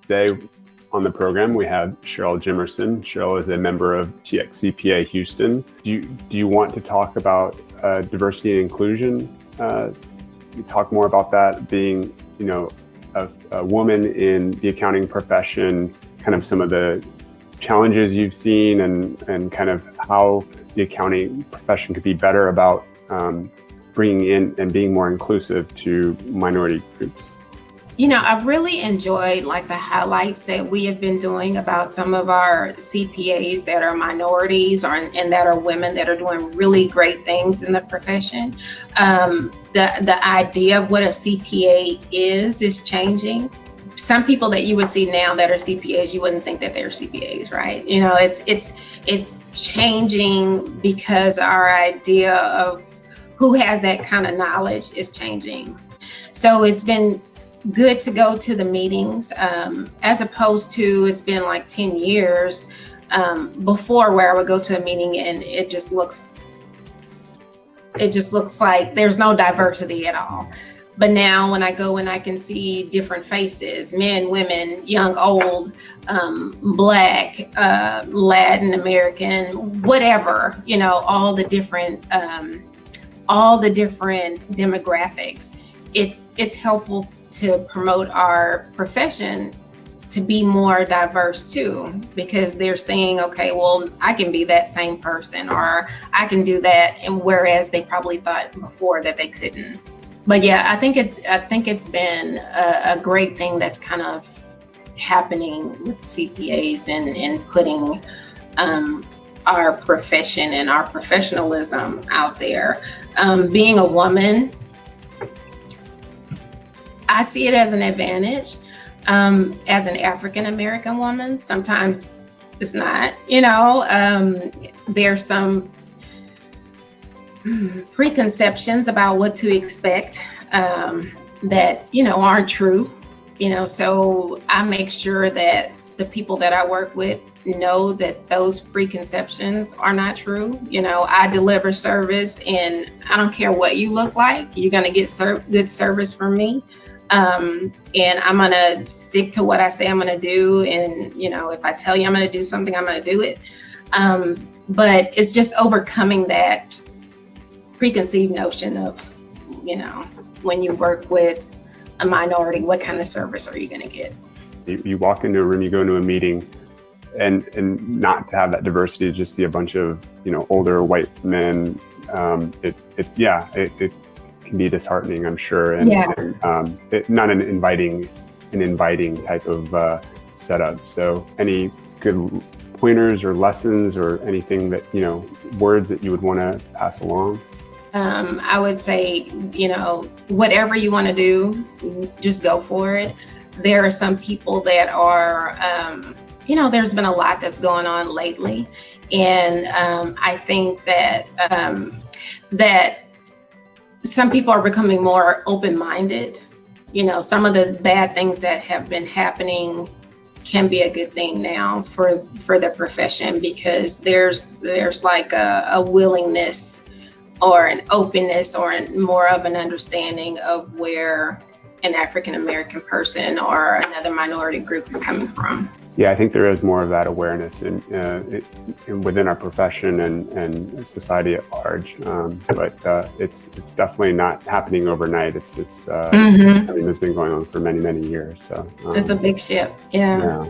Today on the program, we have Sheryl Jimerson. Sheryl is a member of TXCPA Houston. Do you want to talk about diversity and inclusion? Talk more about that, being, a woman in the accounting profession, kind of some of the challenges you've seen and kind of how the accounting profession could be better about bringing in and being more inclusive to minority groups. I've really enjoyed the highlights that we have been doing about some of our CPAs that are minorities and that are women that are doing really great things in the profession. The idea of what a CPA is changing. Some people that you would see now that are CPAs, you wouldn't think that they're CPAs, right? It's changing because our idea of who has that kind of knowledge is changing. So it's been good to go to the meetings, as opposed to it's been 10 years before where I would go to a meeting and it just looks like there's no diversity at all. But now when I go and I can see different faces, men, women, young, old, Black, Latin American, whatever, all the different demographics, it's helpful to promote our profession to be more diverse too, because they're saying, okay, well, I can be that same person, or I can do that, and whereas they probably thought before that they couldn't. But yeah, I think it's been a great thing that's kind of happening with CPAs and putting our profession and our professionalism out there. Being a woman, I see it as an advantage. As an African American woman, sometimes it's not. There's some preconceptions about what to expect that aren't true. So I make sure that the people that I work with know that those preconceptions are not true. I deliver service, and I don't care what you look like. You're gonna get good service from me. And I'm going to stick to what I say I'm going to do. And, if I tell you I'm going to do something, I'm going to do it. But it's just overcoming that preconceived notion of, when you work with a minority, what kind of service are you going to get? You walk into a room, you go into a meeting, and not to have that diversity, to just see a bunch of, older white men. It can be disheartening, I'm sure, and not an inviting type of setup. So any good pointers or lessons or anything that, words that you would want to pass along? I would say, whatever you want to do, just go for it. There are some people that are, there's been a lot that's going on lately. And I think that some people are becoming more open-minded. Some of the bad things that have been happening can be a good thing now for the profession, because there's a willingness or an openness or more of an understanding of where an African American person or another minority group is coming from. Yeah, I think there is more of that awareness within our profession and society at large. But it's definitely not happening overnight. It's been going on for many, many years. So it's a big shift. Yeah.